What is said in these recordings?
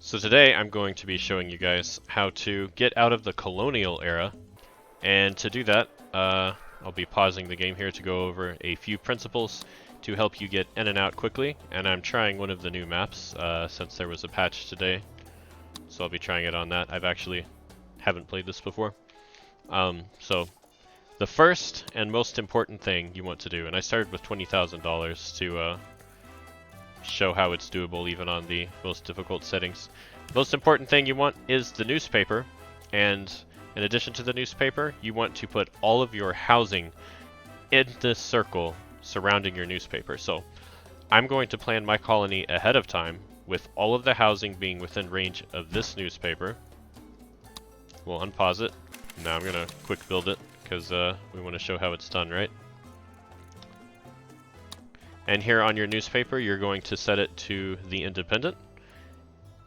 So today I'm going to be showing you guys how to get out of the Colonial era, and to do that I'll be pausing the game here to go over a few principles to help you get in and out quickly, and I'm trying one of the new maps since there was a patch today, so I'll be trying it on that. I've actually haven't played this before. So the first and most important thing you want to do, and I started with $20,000 to show how it's doable even on the most difficult settings. Most important thing you want is the newspaper, and in addition to the newspaper, you want to put all of your housing in this circle surrounding your newspaper. So I'm going to plan my colony ahead of time with all of the housing being within range of this newspaper. We'll unpause it. Now I'm gonna quick build it because we want to show how it's done, right? And here on your newspaper, you're going to set it to the independent.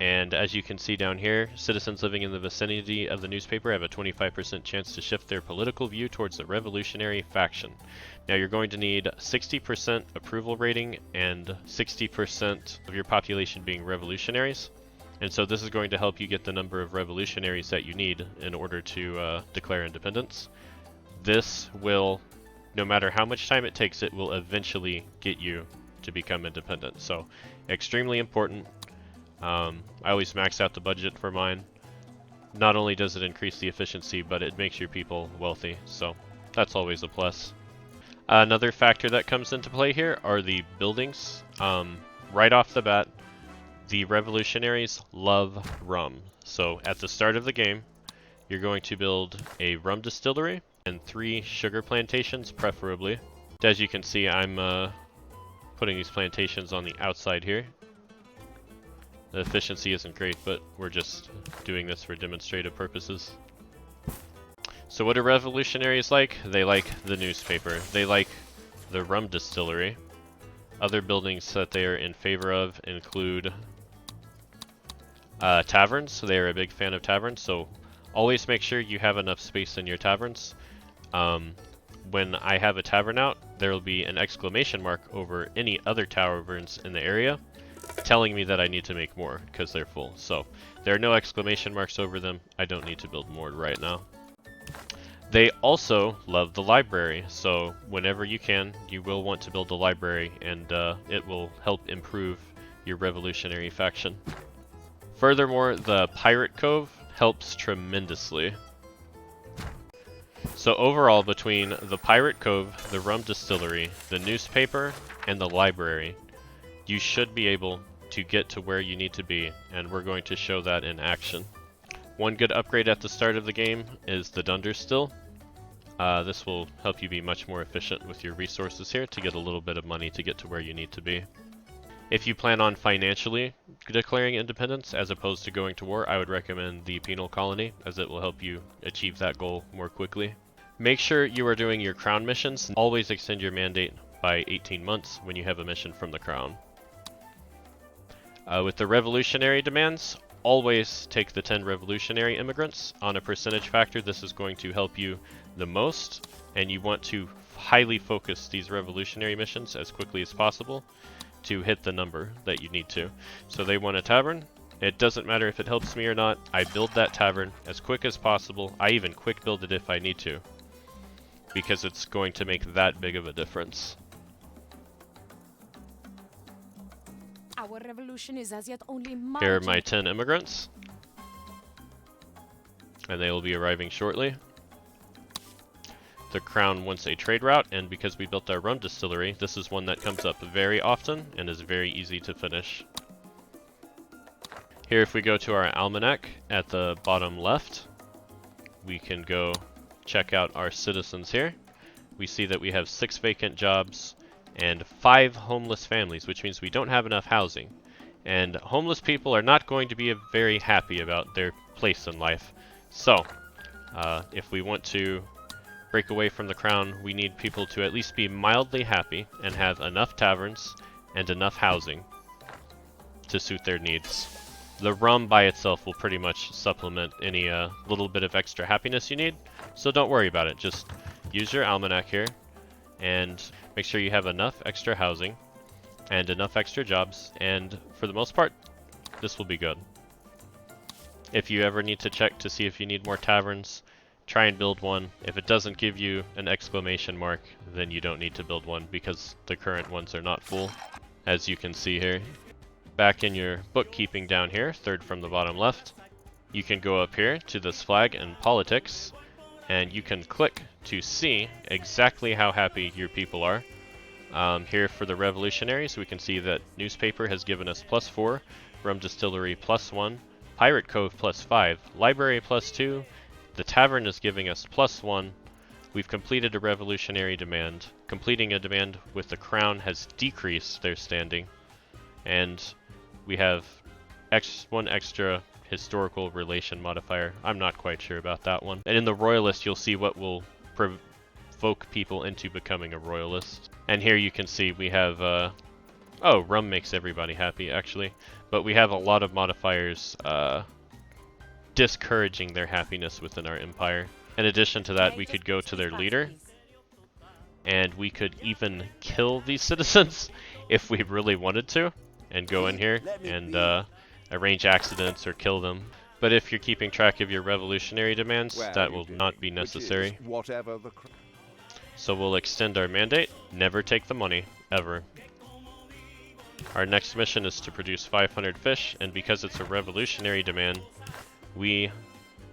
And as you can see down here, citizens living in the vicinity of the newspaper have a 25% chance to shift their political view towards the revolutionary faction. Now you're going to need 60% approval rating and 60% of your population being revolutionaries. And so this is going to help you get the number of revolutionaries that you need in order to declare independence. This will, no matter how much time it takes, it will eventually get you to become independent. So extremely important. I always max out the budget for mine. Not only does it increase the efficiency, but it makes your people wealthy, so that's always a plus. Another factor that comes into play here are the buildings. Right off the bat, the revolutionaries love rum. So at the start of the game, you're going to build a rum distillery and 3 sugar plantations, preferably. As you can see, I'm putting these plantations on the outside here. The efficiency isn't great, but we're just doing this for demonstrative purposes. So what do revolutionaries like? They like the newspaper. They like the rum distillery. Other buildings that they are in favor of include taverns. They are a big fan of taverns, so always make sure you have enough space in your taverns. When I have a tavern out, there will be an exclamation mark over any other taverns in the area, telling me that I need to make more because they're full. So there are no exclamation marks over them. I don't need to build more right now. They also love the library, so whenever you can, you will want to build a library, and it will help improve your revolutionary faction. Furthermore, the Pirate Cove helps tremendously. So overall, between the Pirate Cove, the rum distillery, the newspaper, and the library, you should be able to get to where you need to be, and we're going to show that in action. One good upgrade at the start of the game is the Dunder Still. This will help you be much more efficient with your resources here to get a little bit of money to get to where you need to be. If you plan on financially declaring independence as opposed to going to war, I would recommend the Penal Colony, as it will help you achieve that goal more quickly. Make sure you are doing your crown missions. Always extend your mandate by 18 months when you have a mission from the crown. With the revolutionary demands, always take the 10 revolutionary immigrants on a percentage factor. This is going to help you the most, and you want to highly focus these revolutionary missions as quickly as possible to hit the number that you need to. So they want a tavern. It doesn't matter if it helps me or not. I build that tavern as quick as possible. I even quick build it if I need to, because it's going to make that big of a difference. Our revolution is as yet only Here are my 10 immigrants, and they will be arriving shortly. The crown wants a trade route, and because we built our rum distillery, this is one that comes up very often and is very easy to finish. Here, if we go to our almanac at the bottom left, we can go check out our citizens here. We see that we have 6 vacant jobs and 5 homeless families, which means we don't have enough housing. And homeless people are not going to be very happy about their place in life. So, if we want to break away from the crown, we need people to at least be mildly happy and have enough taverns and enough housing to suit their needs. The rum by itself will pretty much supplement any little bit of extra happiness you need, so don't worry about it. Just use your almanac here and make sure you have enough extra housing and enough extra jobs, and for the most part, this will be good. If you ever need to check to see if you need more taverns, try and build one. If it doesn't give you an exclamation mark, then you don't need to build one because the current ones are not full, as you can see here. Back in your bookkeeping down here, third from the bottom left, you can go up here to this flag and politics, and you can click to see exactly how happy your people are. Here for the revolutionaries, we can see that newspaper has given us +4, rum distillery +1, pirate cove +5, library +2, the tavern is giving us +1. We've completed a revolutionary demand. Completing a demand with the crown has decreased their standing, and we have one extra historical relation modifier. I'm not quite sure about that one. And in the royalist, you'll see what will provoke people into becoming a royalist. And here you can see we have, oh, rum makes everybody happy, actually. But we have a lot of modifiers discouraging their happiness within our empire. In addition to that, we could go to their leader, and we could even kill these citizens if we really wanted to, and go in here and arrange accidents or kill them. But if you're keeping track of your revolutionary demands, that will not be necessary. So we'll extend our mandate, never take the money, ever. Our next mission is to produce 500 fish, and because it's a revolutionary demand, we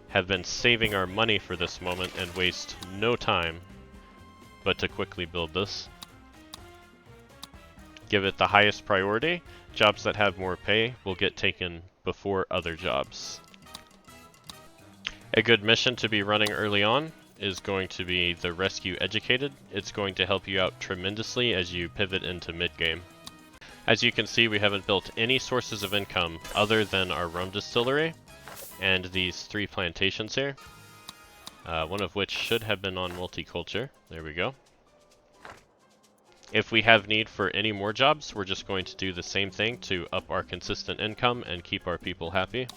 have been saving our money for this moment and waste no time but to quickly build this. Give it the highest priority. Jobs that have more pay will get taken before other jobs. A good mission to be running early on is going to be the Rescue Educated. It's going to help you out tremendously as you pivot into mid-game. As you can see, we haven't built any sources of income other than our rum distillery and these 3 plantations here, one of which should have been on multiculture. There we go. If we have need for any more jobs, we're just going to do the same thing to up our consistent income and keep our people happy.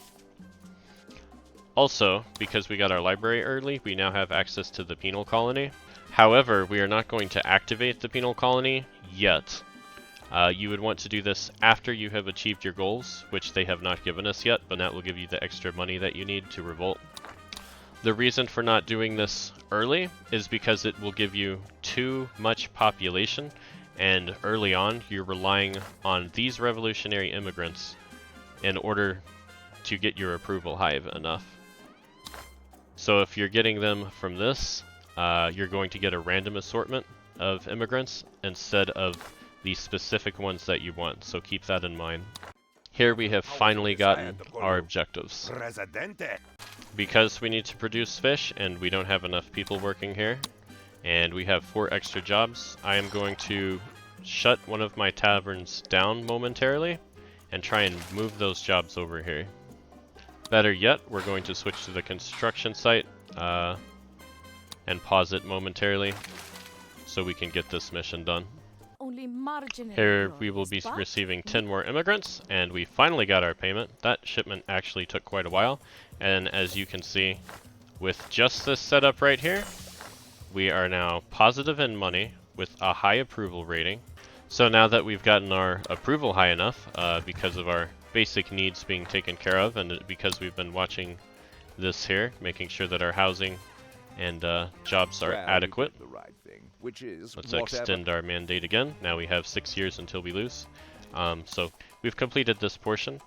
Also, because we got our library early, we now have access to the Penal Colony. However, we are not going to activate the Penal Colony yet. You would want to do this after you have achieved your goals, which they have not given us yet, but that will give you the extra money that you need to revolt. The reason for not doing this early is because it will give you too much population, and early on you're relying on these revolutionary immigrants in order to get your approval high enough. So if you're getting them from this, you're going to get a random assortment of immigrants instead of the specific ones that you want, so keep that in mind. Here we have finally gotten our objectives. Because we need to produce fish and we don't have enough people working here, and we have 4 extra jobs, I am going to shut one of my taverns down momentarily and try and move those jobs over here. Better yet, we're going to switch to the construction site and pause it momentarily so we can get this mission done. Here we will be receiving 10 more immigrants, and we finally got our payment. That shipment actually took quite a while, and as you can see, with just this setup right here, we are now positive in money with a high approval rating. So now that we've gotten our approval high enough, because of our basic needs being taken care of, and because we've been watching this here, making sure that our housing and jobs are adequate. Let's extend our mandate again. Now we have 6 years until we lose. So we've completed this portion.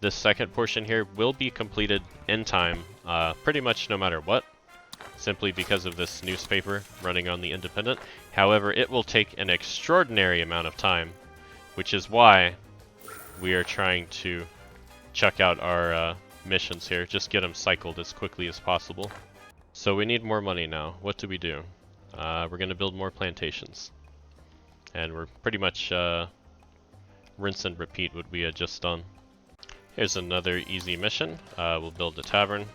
This second portion here will be completed in time, pretty much no matter what, simply because of this newspaper running on the Independent. However, it will take an extraordinary amount of time, which is why we are trying to check out our missions here, just get them cycled as quickly as possible. So we need more money now. What do we do? We're going to build more plantations. And we're pretty much rinse and repeat what we had just done. Here's another easy mission. We'll build a tavern.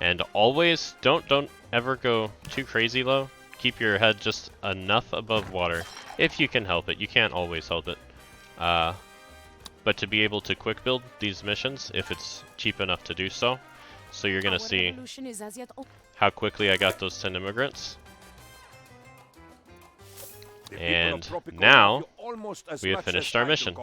And always, don't ever go too crazy low. Keep your head just enough above water, if you can help it. You can't always help it. But to be able to quick build these missions, if it's cheap enough to do so. So you're going to see how quickly I got those 10 immigrants. And now we have finished our mission.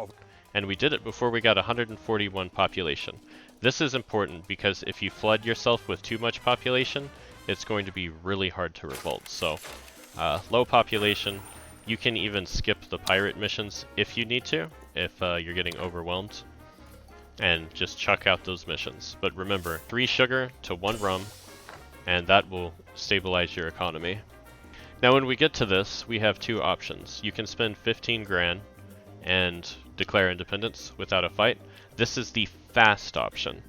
and we did it before we got 141 population. This is important because if you flood yourself with too much population, it's going to be really hard to revolt. So, low population, you can even skip the pirate missions if you need to, if you're getting overwhelmed, and just chuck out those missions. But remember, 3 sugar to 1 rum, and that will stabilize your economy. Now when we get to this, we have 2 options. You can spend 15 grand and declare independence without a fight. This is the fast option.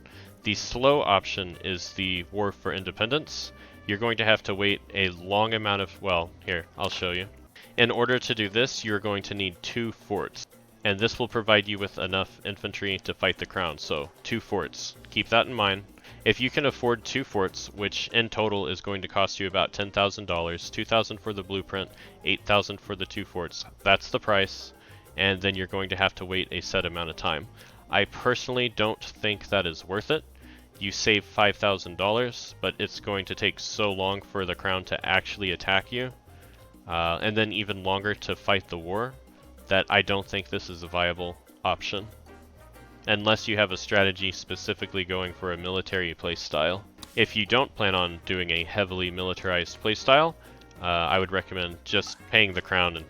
The slow option is the war for independence. You're going to have to wait a long amount of, well, here, I'll show you. In order to do this, you're going to need 2 forts. And this will provide you with enough infantry to fight the crown. So 2 forts. Keep that in mind. If you can afford 2 forts, which in total is going to cost you about $10,000, $2,000 for the blueprint, $8,000 for the 2 forts, that's the price. And then you're going to have to wait a set amount of time. I personally don't think that is worth it. You save $5,000, but it's going to take so long for the crown to actually attack you, and then even longer to fight the war, that I don't think this is a viable option. Unless you have a strategy specifically going for a military playstyle. If you don't plan on doing a heavily militarized playstyle, I would recommend just paying the crown and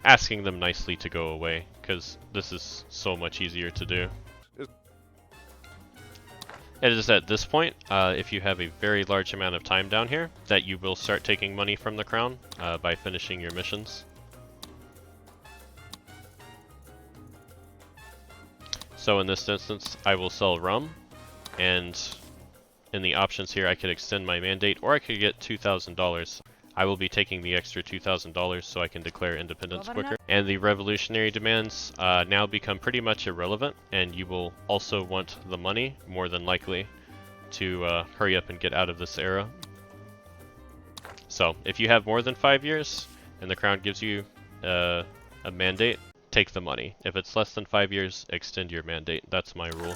asking them nicely to go away, because this is so much easier to do. It is at this point, if you have a very large amount of time down here, that you will start taking money from the crown by finishing your missions. So in this instance, I will sell rum, and in the options here I could extend my mandate, or I could get $2,000. I will be taking the extra $2,000 so I can declare independence quicker. And the revolutionary demands now become pretty much irrelevant, and you will also want the money, more than likely, to hurry up and get out of this era. So, if you have more than 5 years, and the crown gives you a mandate, take the money. If it's less than 5 years, extend your mandate. That's my rule.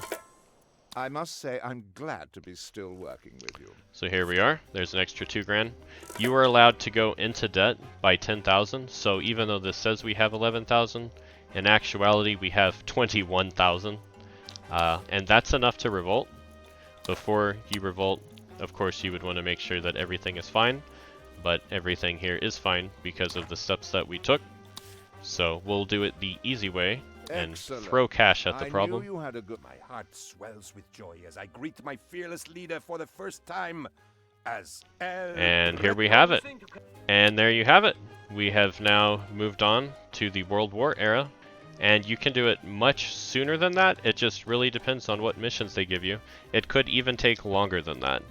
I must say I'm glad to be still working with you. So here we are. There's an extra 2 grand. You are allowed to go into debt by 10,000. So even though this says we have 11,000, in actuality we have 21,000. And that's enough to revolt. Before you revolt, of course you would want to make sure that everything is fine. But everything here is fine because of the steps that we took. So we'll do it the easy way and Excellent. Throw cash at the I problem. knew you had a good... My heart swells with joy as I greet my fearless leader for the first time as And here we have it. And there you have it. We have now moved on to the World War era. And you can do it much sooner than that. It just really depends on what missions they give you. It could even take longer than that.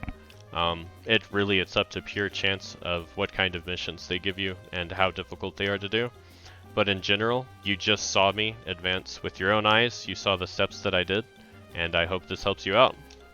It's up to pure chance of what kind of missions they give you and how difficult they are to do. But in general, you just saw me advance with your own eyes. You saw the steps that I did, and I hope this helps you out.